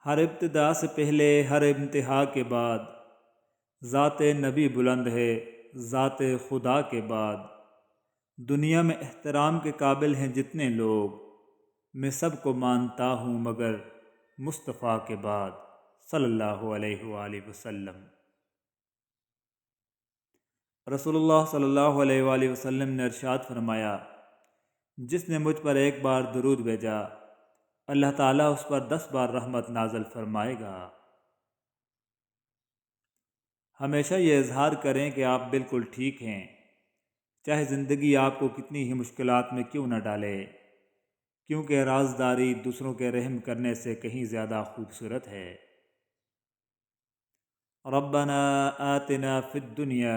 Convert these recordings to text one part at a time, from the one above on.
ہر ابتدا سے پہلے ہر انتہا کے بعد ذات نبی بلند ہے، ذات خدا کے بعد۔ دنیا میں احترام کے قابل ہیں جتنے لوگ، میں سب کو مانتا ہوں مگر مصطفیٰ کے بعد، صلی اللہ علیہ وآلہ وسلم۔ رسول اللہ صلی اللہ علیہ وآلہ وسلم نے ارشاد فرمایا، جس نے مجھ پر ایک بار درود بھیجا، اللہ تعالیٰ اس پر 10 بار رحمت نازل فرمائے گا۔ ہمیشہ یہ اظہار کریں کہ آپ بالکل ٹھیک ہیں، چاہے زندگی آپ کو کتنی ہی مشکلات میں کیوں نہ ڈالے، کیونکہ رازداری دوسروں کے رحم کرنے سے کہیں زیادہ خوبصورت ہے۔ ربنا آتنا فی الدنیا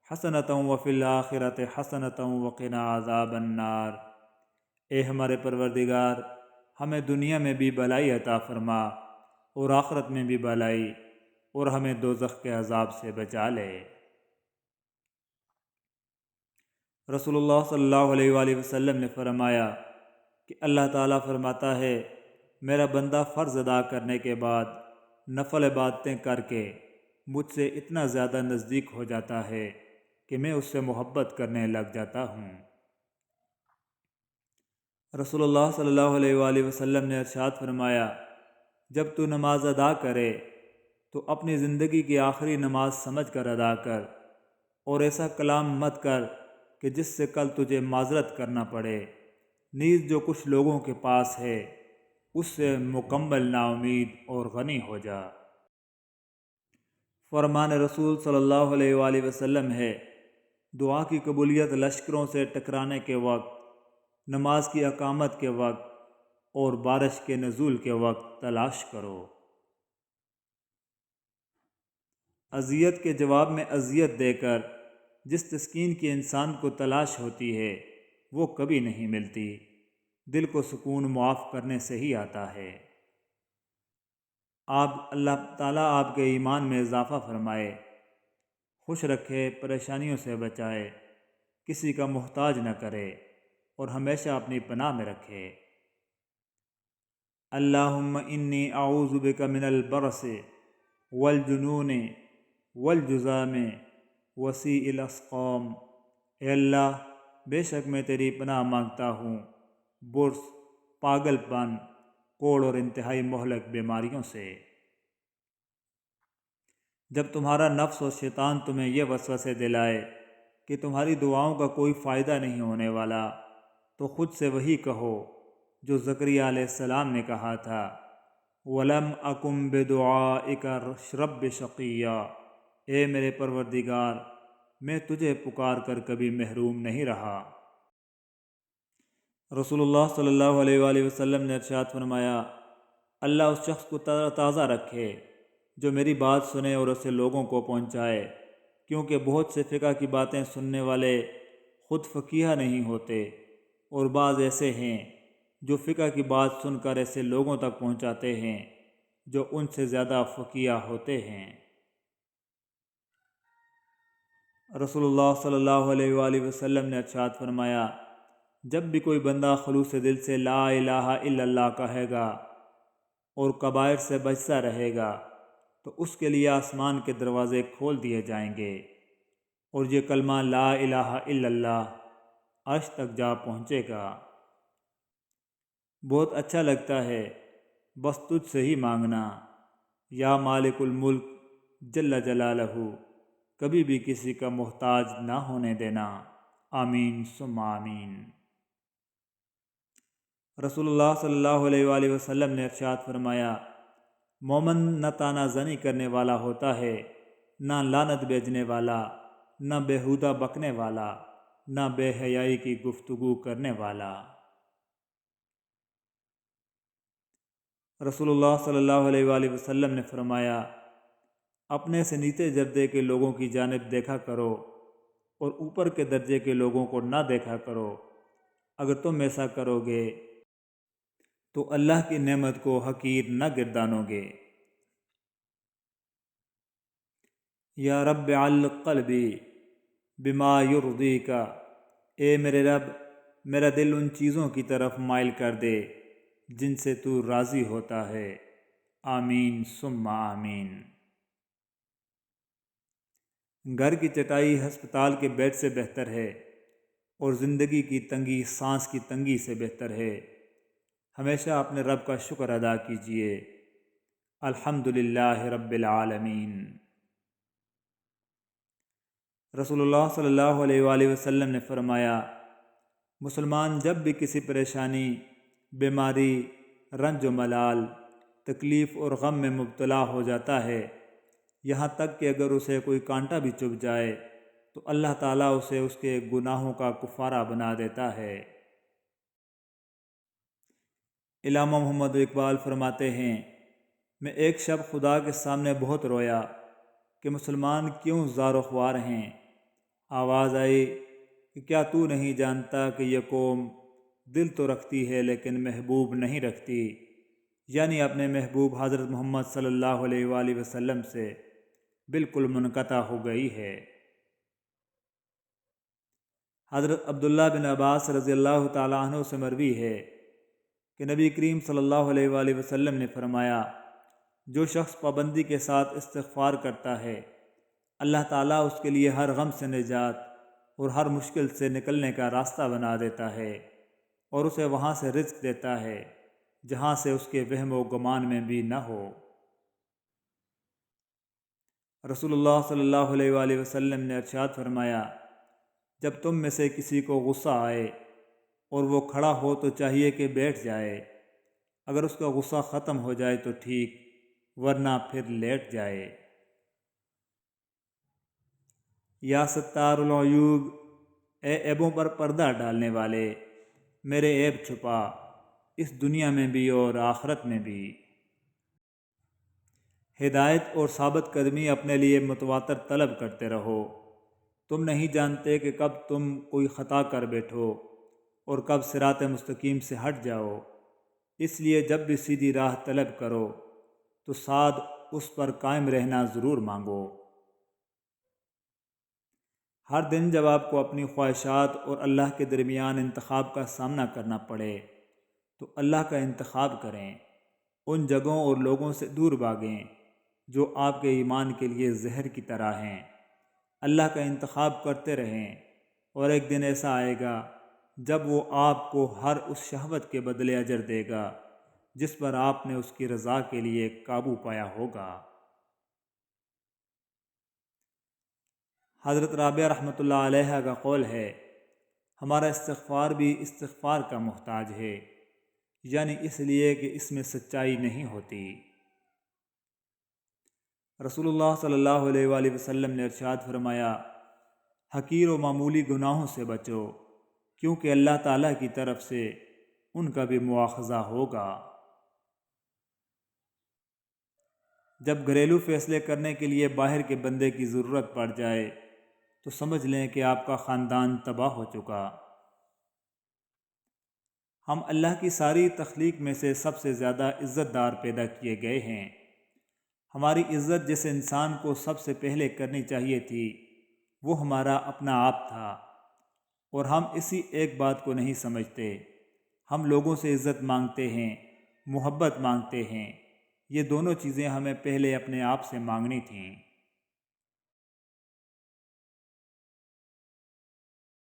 حسنۃ وفی الآخرۃ حسنۃ وقنا عذاب النار۔ اے ہمارے پروردگار، ہمیں دنیا میں بھی بھلائی عطا فرما اور آخرت میں بھی بھلائی، اور ہمیں دوزخ کے عذاب سے بچا لے۔ رسول اللہ صلی اللہ علیہ وآلہ وسلم نے فرمایا کہ اللہ تعالیٰ فرماتا ہے، میرا بندہ فرض ادا کرنے کے بعد نفل عبادتیں کر کے مجھ سے اتنا زیادہ نزدیک ہو جاتا ہے کہ میں اس سے محبت کرنے لگ جاتا ہوں۔ رسول اللہ صلی اللہ علیہ وآلہ وسلم نے ارشاد فرمایا، جب تو نماز ادا کرے تو اپنی زندگی کی آخری نماز سمجھ کر ادا کر، اور ایسا کلام مت کر کہ جس سے کل تجھے معذرت کرنا پڑے، نیز جو کچھ لوگوں کے پاس ہے اس سے مکمل نا امید اور غنی ہو جا۔ فرمان رسول صلی اللہ علیہ وآلہ وسلم ہے، دعا کی قبولیت لشکروں سے ٹکرانے کے وقت، نماز کی اقامت کے وقت اور بارش کے نزول کے وقت تلاش کرو۔ اذیت کے جواب میں اذیت دے کر جس تسکین کی انسان کو تلاش ہوتی ہے وہ کبھی نہیں ملتی۔ دل کو سکون معاف کرنے سے ہی آتا ہے۔ اللہ تعالیٰ آپ کے ایمان میں اضافہ فرمائے، خوش رکھے، پریشانیوں سے بچائے، کسی کا محتاج نہ کرے اور ہمیشہ اپنی پناہ میں رکھے۔ اللہم انی اعوذ بک من البرص والجنون والجذام وسیء الاسقام۔ اے اللہ، بے شک میں تیری پناہ مانگتا ہوں برص، پاگل پن، کوڑ اور انتہائی مہلک بیماریوں سے۔ جب تمہارا نفس اور شیطان تمہیں یہ وسوسے دلائے کہ تمہاری دعاؤں کا کوئی فائدہ نہیں ہونے والا، تو خود سے وہی کہو جو زکریا علیہ السلام نے کہا تھا، وَلَمْ أَكُمْ بِدُعَائِكَ رَبِّ شَقِيًّا۔ اے میرے پروردگار، میں تجھے پکار کر کبھی محروم نہیں رہا۔ رسول اللہ صلی اللہ علیہ وآلہ وسلم نے ارشاد فرمایا، اللہ اس شخص کو تازہ رکھے جو میری بات سنے اور اسے لوگوں کو پہنچائے، کیونکہ بہت سے فقہ کی باتیں سننے والے خود فقیہ نہیں ہوتے، اور بعض ایسے ہیں جو فقہ کی بات سن کر ایسے لوگوں تک پہنچاتے ہیں جو ان سے زیادہ فقیہ ہوتے ہیں۔ رسول اللہ صلی اللہ علیہ وآلہ وسلم نے ارشاد فرمایا، جب بھی کوئی بندہ خلوص دل سے لا الہ الا اللہ کہے گا اور کبائر سے بچتا رہے گا تو اس کے لیے آسمان کے دروازے کھول دیے جائیں گے، اور یہ کلمہ لا الہ الا اللہ عرش تک جا پہنچے گا۔ بہت اچھا لگتا ہے بس تجھ سے ہی مانگنا، یا مالک الملک جل جلالہ، کبھی بھی کسی کا محتاج نہ ہونے دینا، آمین ثم آمین۔ رسول اللہ صلی اللہ علیہ وآلہ وسلم نے ارشاد فرمایا، مومن نہ تانا زنی کرنے والا ہوتا ہے، نہ لعنت بھیجنے والا، نہ بیہودہ بکنے والا، نہ بے حیائی کی گفتگو کرنے والا۔ رسول اللہ صلی اللہ علیہ وآلہ وسلم نے فرمایا، اپنے سے نیچے درجے کے لوگوں کی جانب دیکھا کرو اور اوپر کے درجے کے لوگوں کو نہ دیکھا کرو۔ اگر تم ایسا کرو گے تو اللہ کی نعمت کو حقیر نہ گردانو گے۔ یا رب علق قلبی بما یرضیک۔ اے میرے رب، میرا دل ان چیزوں کی طرف مائل کر دے جن سے تو راضی ہوتا ہے۔ آمین ثم آمین۔ گھر کی چٹائی ہسپتال کے بیڈ سے بہتر ہے اور زندگی کی تنگی سانس کی تنگی سے بہتر ہے۔ ہمیشہ اپنے رب کا شکر ادا کیجیے۔ الحمدللہ رب العالمین۔ رسول اللہ صلی اللہ علیہ وآلہ وسلم نے فرمایا، مسلمان جب بھی کسی پریشانی، بیماری، رنج و ملال، تکلیف اور غم میں مبتلا ہو جاتا ہے، یہاں تک کہ اگر اسے کوئی کانٹا بھی چبھ جائے تو اللہ تعالیٰ اسے اس کے گناہوں کا کفارہ بنا دیتا ہے۔ علامہ محمد اقبال فرماتے ہیں، میں ایک شب خدا کے سامنے بہت رویا کہ مسلمان کیوں زار و خوار ہیں۔ آواز آئی کہ کیا تو نہیں جانتا کہ یہ قوم دل تو رکھتی ہے لیکن محبوب نہیں رکھتی، یعنی اپنے محبوب حضرت محمد صلی اللہ علیہ وآلہ وسلم سے بالکل منقطع ہو گئی ہے۔ حضرت عبداللہ بن عباس رضی اللہ تعالیٰ عنہ سے مروی ہے کہ نبی کریم صلی اللہ علیہ وآلہ وسلم نے فرمایا، جو شخص پابندی کے ساتھ استغفار کرتا ہے، اللہ تعالیٰ اس کے لیے ہر غم سے نجات اور ہر مشکل سے نکلنے کا راستہ بنا دیتا ہے اور اسے وہاں سے رزق دیتا ہے جہاں سے اس کے وہم و گمان میں بھی نہ ہو۔ رسول اللہ صلی اللہ علیہ وآلہ وسلم نے ارشاد فرمایا، جب تم میں سے کسی کو غصہ آئے اور وہ کھڑا ہو تو چاہیے کہ بیٹھ جائے، اگر اس کا غصہ ختم ہو جائے تو ٹھیک، ورنہ پھر لیٹ جائے۔ یا ستار العیوب، اے عیبوں پر پردہ ڈالنے والے، میرے عیب چھپا، اس دنیا میں بھی اور آخرت میں بھی۔ ہدایت اور ثابت قدمی اپنے لیے متواتر طلب کرتے رہو۔ تم نہیں جانتے کہ کب تم کوئی خطا کر بیٹھو اور کب صراط مستقیم سے ہٹ جاؤ، اس لیے جب بھی سیدھی راہ طلب کرو تو ساتھ اس پر قائم رہنا ضرور مانگو۔ ہر دن جب آپ کو اپنی خواہشات اور اللہ کے درمیان انتخاب کا سامنا کرنا پڑے تو اللہ کا انتخاب کریں، ان جگہوں اور لوگوں سے دور بھاگیں جو آپ کے ایمان کے لیے زہر کی طرح ہیں۔ اللہ کا انتخاب کرتے رہیں اور ایک دن ایسا آئے گا جب وہ آپ کو ہر اس شہوت کے بدلے اجر دے گا جس پر آپ نے اس کی رضا کے لیے قابو پایا ہوگا۔ حضرت رابعہ رحمۃ اللہ علیہ کا قول ہے، ہمارا استغفار بھی استغفار کا محتاج ہے، یعنی اس لیے کہ اس میں سچائی نہیں ہوتی۔ رسول اللہ صلی اللہ علیہ وآلہ وسلم نے ارشاد فرمایا، حقیر و معمولی گناہوں سے بچو کیونکہ اللہ تعالیٰ کی طرف سے ان کا بھی مواخذہ ہوگا۔ جب گھریلو فیصلے کرنے کے لیے باہر کے بندے کی ضرورت پڑ جائے تو سمجھ لیں کہ آپ کا خاندان تباہ ہو چکا۔ ہم اللہ کی ساری تخلیق میں سے سب سے زیادہ عزت دار پیدا کیے گئے ہیں۔ ہماری عزت جس انسان کو سب سے پہلے کرنی چاہیے تھی وہ ہمارا اپنا آپ تھا، اور ہم اسی ایک بات کو نہیں سمجھتے۔ ہم لوگوں سے عزت مانگتے ہیں، محبت مانگتے ہیں، یہ دونوں چیزیں ہمیں پہلے اپنے آپ سے مانگنی تھیں۔